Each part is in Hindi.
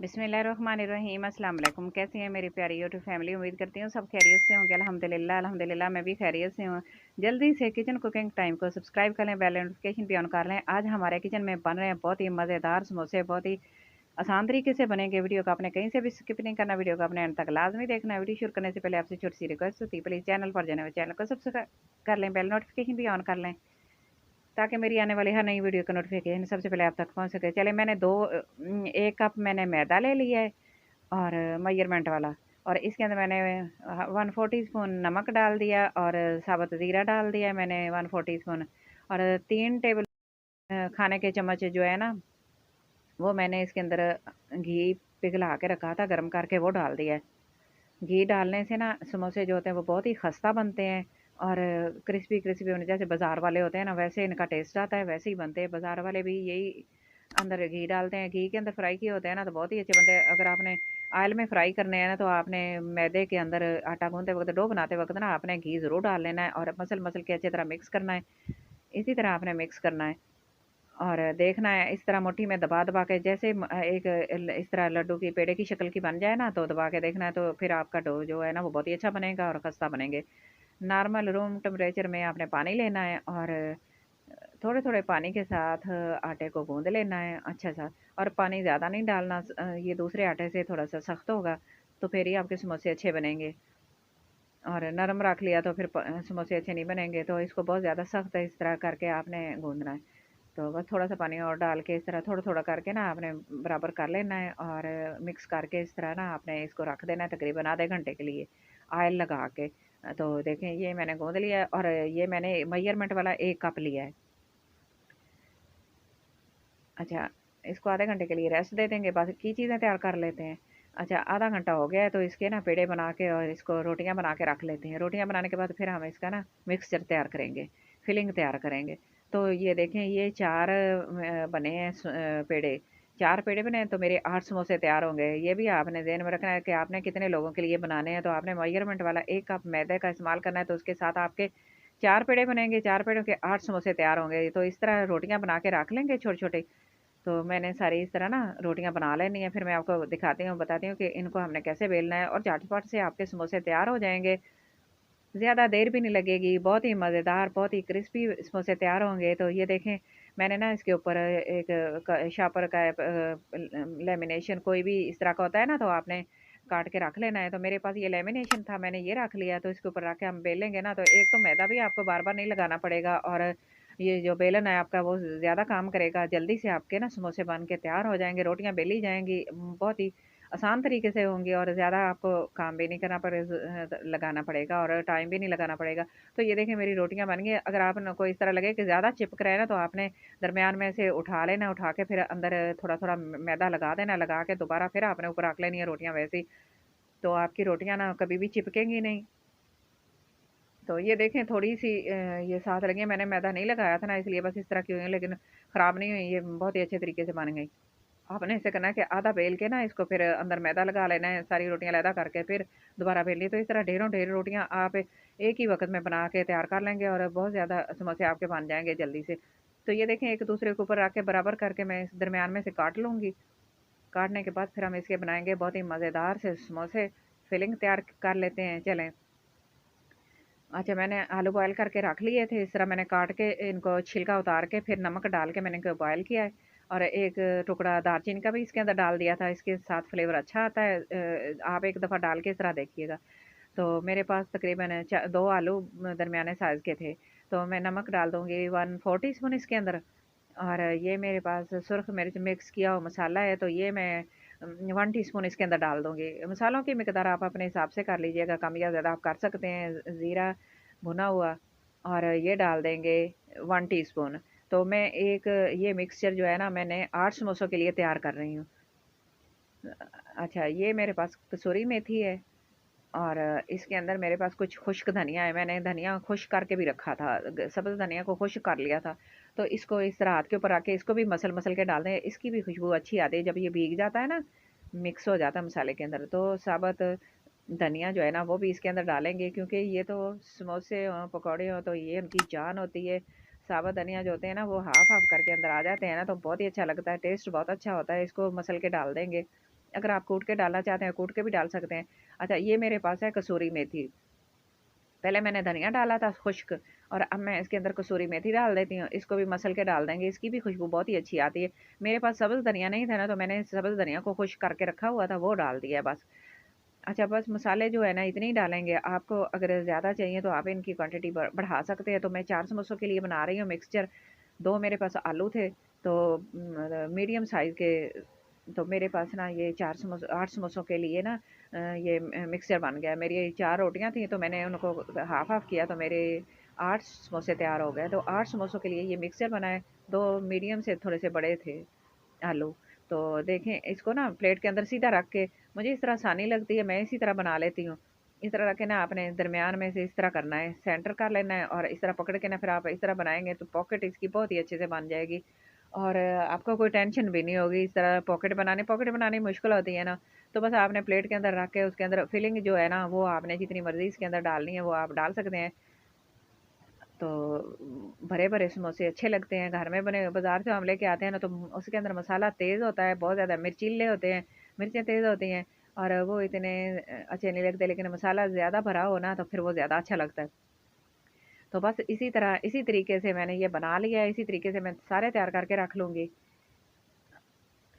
बिस्मिल्लाहिर्रहमानिर्रहीम। अस्सलाम वालेकुम। कैसी हैं मेरी प्यारी यूट्यूब फैमिली? उम्मीद करती हूँ सब खैरियत से होंगे। अल्हम्दुलिल्लाह अल्हम्दुलिल्लाह मैं भी खैरियत से हूँ। जल्दी से किचन कुकिंग टाइम को सब्सक्राइब कर लें, बेल नोटिफिकेशन भी ऑन कर लें। आज हमारे किचन में बन रहे हैं बहुत ही मज़ेदार समोसे। बहुत ही आसान तरीके से बनेंगे। वीडियो को आपने कहीं से भी स्किप नहीं करना, वीडियो को आपने अंत तक लाजमी देखना है। वीडियो शुरू करने से पहले आपसे छोटी सी रिक्वेस्ट होती है, प्लीज़ चैनल पर जाने चैनल को सब्सक्राइब कर लें, बेल नोटिफिकेशन भी ऑन कर लें ताकि मेरी आने वाली हर नई वीडियो का नोटिफिकेशन सबसे पहले आप तक पहुँच सके। चले, मैंने 1 कप मैंने मैदा ले लिया है और मेजरमेंट वाला, और इसके अंदर मैंने 1/4 टीस्पून नमक डाल दिया और साबुत ज़ीरा डाल दिया मैंने 1/4 टीस्पून, और 3 टेबल खाने के चम्मच जो है ना, वो मैंने इसके अंदर घी पिघला के रखा था गर्म करके, वो डाल दिया है। घी डालने से ना समोसे जो होते हैं वो बहुत ही खस्ता बनते हैं और क्रिस्पी क्रिस्पी होने, जैसे बाज़ार वाले होते हैं ना वैसे इनका टेस्ट आता है, वैसे ही बनते हैं। बाज़ार वाले भी यही अंदर घी डालते हैं, घी के अंदर फ्राई किए होते हैं ना तो बहुत ही अच्छे बनते हैं। अगर आपने ऑयल में फ्राई करने हैं ना तो आपने मैदे के अंदर आटा गूंदते वक्त, डो बनाते वक्त ना आपने घी ज़रूर डाल लेना है और मसल मसल के अच्छी तरह मिक्स करना है। इसी तरह आपने मिक्स करना है और देखना है इस तरह मुट्ठी में दबा दबा के, जैसे इस तरह लड्डू की पेड़े की शक्ल की बन जाए ना तो दबा के देखना है, तो फिर आपका डो जो है ना वो बहुत ही अच्छा बनेगा और खस्ता बनेंगे। नॉर्मल रूम टेम्परेचर में आपने पानी लेना है और थोड़े थोड़े पानी के साथ आटे को गूंद लेना है अच्छा सा। और पानी ज़्यादा नहीं डालना, ये दूसरे आटे से थोड़ा सा सख्त होगा तो फिर ही आपके समोसे अच्छे बनेंगे। और नरम रख लिया तो फिर समोसे अच्छे नहीं बनेंगे, तो इसको बहुत ज़्यादा सख्त इस तरह करके आपने गूंदना है। तो बस थोड़ा सा पानी और डाल के इस तरह थोड़ा थोड़ा करके ना आपने बराबर कर लेना है और मिक्स करके इस तरह ना आपने इसको रख देना है तकरीबन आधे घंटे के लिए ऑयल लगा के। तो देखें ये मैंने गूंद लिया है और ये मैंने मेजरमेंट वाला 1 कप लिया है। अच्छा, इसको आधे घंटे के लिए रेस्ट दे देंगे, बाकी चीज़ें तैयार कर लेते हैं। अच्छा, आधा घंटा हो गया है तो इसके ना पेड़े बना के और इसको रोटियां बना के रख लेते हैं। रोटियां बनाने के बाद फिर हम इसका ना मिक्सचर तैयार करेंगे, फिलिंग तैयार करेंगे। तो ये देखें ये 4 बने हैं पेड़े। 4 पेड़े बने हैं तो मेरे 8 समोसे तैयार होंगे। ये भी आपने ज़हन में रखना है कि आपने कितने लोगों के लिए बनाने हैं, तो आपने मेजरमेंट वाला 1 कप मैदे का इस्तेमाल करना है, तो उसके साथ आपके 4 पेड़े बनेंगे, 4 पेड़ों के 8 समोसे तैयार होंगे। तो इस तरह रोटियां बना के रख लेंगे छोटे-छोटे। तो मैंने सारी इस तरह ना रोटियां बना लेनी है, फिर मैं आपको दिखाती हूँ, बताती हूँ कि इनको हमने कैसे बेलना है, और झटपट से आपके समोसे तैयार हो जाएंगे। ज़्यादा देर भी नहीं लगेगी, बहुत ही मज़ेदार बहुत ही क्रिस्पी समोसे तैयार होंगे। तो ये देखें मैंने ना इसके ऊपर एक शापर का लेमिनेशन कोई भी इस तरह का होता है ना, तो आपने काट के रख लेना है। तो मेरे पास ये लेमिनेशन था, मैंने ये रख लिया, तो इसके ऊपर रख के हम बेलेंगे ना तो एक तो मैदा भी आपको बार बार नहीं लगाना पड़ेगा, और ये जो बेलन है आपका वो ज़्यादा काम करेगा। जल्दी से आपके ना समोसे बन के तैयार हो जाएंगे, रोटियां बेली जाएंगी, बहुत ही आसान तरीके से होंगी और ज़्यादा आपको काम भी नहीं करना लगाना पड़ेगा और टाइम भी नहीं लगाना पड़ेगा। तो ये देखिए मेरी रोटियाँ बन गई। अगर आप न को इस तरह लगे कि ज़्यादा चिपक रहा है ना तो आपने दरमियान में से उठा लेना, उठा के फिर अंदर थोड़ा-थोड़ा मैदा लगा देना, लगा के दोबारा फिर आपने ऊपर रख लेनी है रोटियाँ वैसे ही। तो आपकी रोटियाँ ना कभी भी चिपकेंगी नहीं। तो ये देखें थोड़ी-सी ये साथ लगी हैं, मैंने मैदा नहीं लगाया था ना इसलिए बस इस तरह की हुई हैं, लेकिन ख़राब नहीं हुई, ये बहुत ही अच्छे तरीके से बन गई। आपने ऐसे करना है कि आधा बेल के ना इसको फिर अंदर मैदा लगा लेना है, सारी रोटियाँ अलहदा करके फिर दोबारा बेलनी। तो इस तरह ढेरों ढेर रोटियाँ आप एक ही वक़्त में बना के तैयार कर लेंगे और बहुत ज़्यादा समोसे आपके बन जाएँगे जल्दी से। तो ये देखें एक दूसरे के ऊपर रख के बराबर करके मैं इस दरमियान में से काट लूँगी। काटने के बाद फिर हम इसके बनाएँगे बहुत ही मज़ेदार से समोसे। फिलिंग तैयार कर लेते हैं चलें। अच्छा, मैंने आलू बॉयल करके रख लिए थे, इस तरह मैंने काट के इनको छिलका उतार के फिर नमक डाल के मैंने इनको बॉयल किया है, और एक टुकड़ा दालचीनी का भी इसके अंदर डाल दिया था, इसके साथ फ्लेवर अच्छा आता है। आप एक दफ़ा डाल के इस तरह देखिएगा। तो मेरे पास तकरीबन 2 आलू दरमियाने साइज़ के थे, तो मैं नमक डाल दूँगी 1/4 टीस्पून इसके अंदर। और ये मेरे पास सुर्ख मिर्च मिक्स किया हुआ मसाला है, तो ये मैं 1 टीस्पून इसके अंदर डाल दूँगी। मसालों की मिकदार आप अपने हिसाब से कर लीजिएगा, कम या ज़्यादा आप कर सकते हैं। ज़ीरा भुना हुआ, और ये डाल देंगे 1 टीस्पून। तो मैं एक ये मिक्सचर जो है ना मैंने 8 समोसों के लिए तैयार कर रही हूँ। अच्छा, ये मेरे पास कसूरी मेथी है, और इसके अंदर मेरे पास कुछ खुश्क धनिया है, मैंने धनिया खुश्क करके भी रखा था, सब्ज़ धनिया को खुश्क कर लिया था। तो इसको इस तरह हाथ के ऊपर रख के इसको भी मसल-मसल के डाल दें, इसकी भी खुशबू अच्छी आती है जब ये भीग जाता है ना, मिक्स हो जाता है मसाले के अंदर। तो साबुत धनिया जो है ना वो भी इसके अंदर डालेंगे, क्योंकि ये तो समोसे हों, पकौड़े हों तो ये उनकी जान होती है। साबुत धनिया जो होते हैं ना वो हाफ़-हाफ़ करके अंदर आ जाते हैं ना तो बहुत ही अच्छा लगता है, टेस्ट बहुत अच्छा होता है, इसको मसल के डाल देंगे। अगर आप कूट के डालना चाहते हैं, कूट के भी डाल सकते हैं। अच्छा, ये मेरे पास है कसूरी मेथी। पहले मैंने धनिया डाला था खुश्क, और अब मैं इसके अंदर कसूरी मेथी डाल देती हूँ। इसको भी मसल के डाल देंगे, इसकी भी खुशबू बहुत ही अच्छी आती है। मेरे पास सब्ज़ धनिया नहीं था ना, तो मैंने सब्ज़ धनिया को खुश्क करके रखा हुआ था, वो डाल दिया बस। अच्छा, बस मसाले जो है ना इतने ही डालेंगे। आपको अगर ज़्यादा चाहिए तो आप इनकी क्वांटिटी बढ़ा सकते हैं। तो मैं 4 समोसों के लिए बना रही हूँ मिक्सचर। 2 मेरे पास आलू थे, तो मीडियम साइज़ के, तो मेरे पास ना ये 4 समोसे 8 समोसों के लिए ना ये मिक्सचर बन गया। मेरी 4 रोटियाँ थी, तो मैंने उनको हाफ़-हाफ़ किया, तो मेरे 8 समोसे तैयार हो गए। तो 8 समोसों के लिए ये मिक्सचर बनाए। 2 मीडियम से थोड़े से बड़े थे आलू। तो देखें, इसको ना प्लेट के अंदर सीधा रख के, मुझे इस तरह आसानी लगती है, मैं इसी तरह बना लेती हूँ। इस तरह रख के ना आपने दरमियान में से इस तरह करना है, सेंटर कर लेना है, और इस तरह पकड़ के ना फिर आप इस तरह बनाएँगे तो पॉकेट इसकी बहुत ही अच्छे से बन जाएगी। और आपको कोई टेंशन भी नहीं होगी इस तरह पॉकेट बनानी मुश्किल होती है ना, तो बस आपने प्लेट के अंदर रख के उसके अंदर फिलिंग जो है ना, वो आपने जितनी मर्ज़ी इसके अंदर डालनी है वो आप डाल सकते हैं। तो भरे-भरे समोसे अच्छे लगते हैं, घर में बने। बाज़ार से हम लेके आते हैं ना, तो उसके अंदर मसाला तेज़ होता है, बहुत ज़्यादा मिर्चीले होते हैं, मिर्चें तेज़ होती हैं, और वो इतने अच्छे नहीं लगते। लेकिन मसाला ज़्यादा भरा हो ना, तो फिर वो ज़्यादा अच्छा लगता है। तो बस इसी तरीके से मैंने ये बना लिया है, इसी तरीके से मैं सारे तैयार करके रख लूँगी।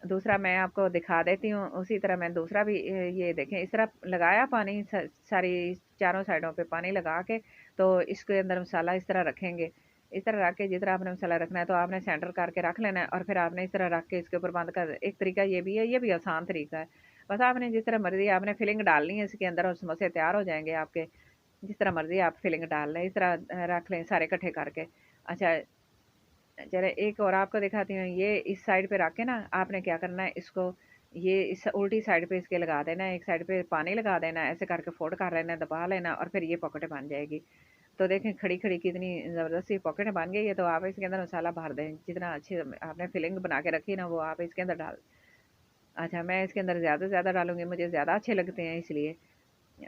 दूसरा मैं आपको दिखा देती हूँ, उसी तरह मैं दूसरा भी ये देखें, इस तरह लगाया पानी, सारी चारों साइडों पे पानी लगा के, तो इसके अंदर मसाला इस तरह रखेंगे। इस तरह रख के जिस तरह आपने मसाला रखना है, तो आपने सेंटर करके रख लेना है, और फिर आपने इस तरह रख के इसके ऊपर बंद कर। एक तरीका ये भी है, ये भी आसान तरीका है। बस आपने जिस तरह मर्ज़ी आपने फिलिंग डालनी है इसके अंदर, और समोसे तैयार हो जाएँगे आपके। जिस तरह मर्ज़ी आप फिलिंग डाल लें, इस तरह रख लें सारे इकट्ठे करके। अच्छा, चले एक और आपको दिखाती हूँ। ये इस साइड पे रख के ना आपने क्या करना है, इसको ये इस उल्टी साइड पे इसके लगा देना है, एक साइड पे पानी लगा देना है, ऐसे करके फोल्ड कर लेना है, दबा लेना, और फिर ये पॉकेट बन जाएगी। तो देखें खड़ी-खड़ी कितनी ज़बरदस्त सी पॉकेट बन गई है। तो आप इसके अंदर मसाला भर दें, जितना अच्छे आपने फिलिंग बना के रखी है ना, वो आप इसके अंदर डाल। अच्छा, मैं इसके अंदर ज़्यादा से ज़्यादा डालूँगी, मुझे ज़्यादा अच्छे लगते हैं इसलिए।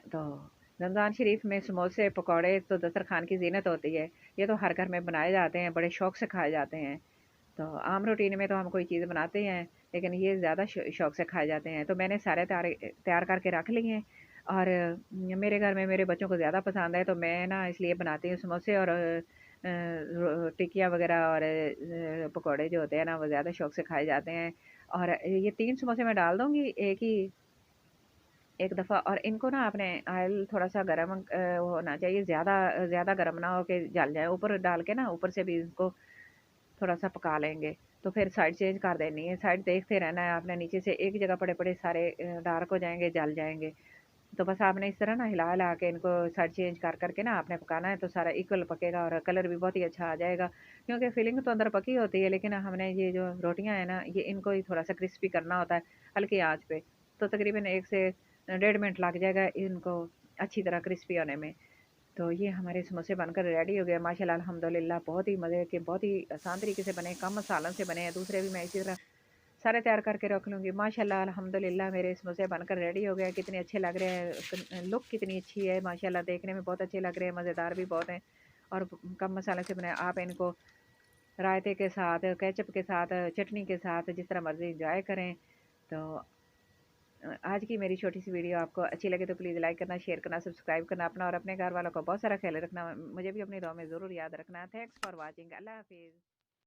तो रमज़ान शरीफ में समोसे, पकौड़े तो दस्तरख़्वान की ज़ीनत होती है। ये तो हर घर में बनाए जाते हैं, बड़े शौक से खाए जाते हैं। तो आम रूटीन में तो हम कोई चीज़ बनाते हैं, लेकिन ये ज़्यादा शौक से खाए जाते हैं। तो मैंने सारे तैयार करके रख लिए हैं, और मेरे घर में मेरे बच्चों को ज़्यादा पसंद है, तो मैं ना इसलिए बनाती हूँ समोसे, और टिकिया वगैरह, और पकौड़े जो होते हैं ना, वो ज़्यादा शौक से खाए जाते हैं। और ये 3 समोसे मैं डाल दूँगी एक दफ़ा, और इनको ना आपने ऑयल थोड़ा-सा गरम होना चाहिए, ज़्यादा ज़्यादा गरम ना हो के जल जाए। ऊपर डाल के ना, ऊपर से भी इसको थोड़ा-सा पका लेंगे, तो फिर साइड चेंज कर देनी है, साइड देखते रहना है आपने। नीचे से एक जगह पड़े-पड़े सारे डार्क हो जाएँगे, जल जाएँगे। तो बस आपने इस तरह ना हिला-हिला के इनको साइड चेंज कर के ना आपने पकाना है, तो सारा इक्वल पकेगा, और कलर भी बहुत ही अच्छा आ जाएगा। क्योंकि फिलिंग तो अंदर पकी होती है, लेकिन हमने ये जो रोटियाँ हैं ना, ये इनको ही थोड़ा-सा क्रिस्पी करना होता है, हल्की आँच पे। तो तकरीबन 1 से 1.5 मिनट लग जाएगा इनको अच्छी तरह क्रिस्पी होने में। तो ये हमारे समोसे बनकर रेडी हो गए माशाल्लाह अल्हम्दुलिल्लाह। बहुत ही मज़े के, बहुत ही आसान तरीके से बने, कम मसालों से बने हैं। दूसरे भी मैं इसी तरह सारे तैयार करके रख लूँगी। माशाल्लाह अल्हम्दुलिल्लाह मेरे समोसे बनकर रेडी हो गए। कितने अच्छे लग रहे हैं, लुक कितनी अच्छी है माशाल्लाह, देखने में बहुत अच्छे लग रहे हैं, मज़ेदार भी बहुत हैं, और कम मसाले से बने। आप इनको रायते के साथ, केचप के साथ, चटनी के साथ, जिस तरह मर्ज़ी एंजॉय करें। तो आज की मेरी छोटी-सी वीडियो आपको अच्छी लगे तो प्लीज़ लाइक करना, शेयर करना, सब्सक्राइब करना अपना और अपने घर वालों का बहुत सारा ख़्याल रखना। मुझे भी अपनी दुआ में ज़रूर याद रखना। Thanks for watching. अल्लाह हाफ़िज़।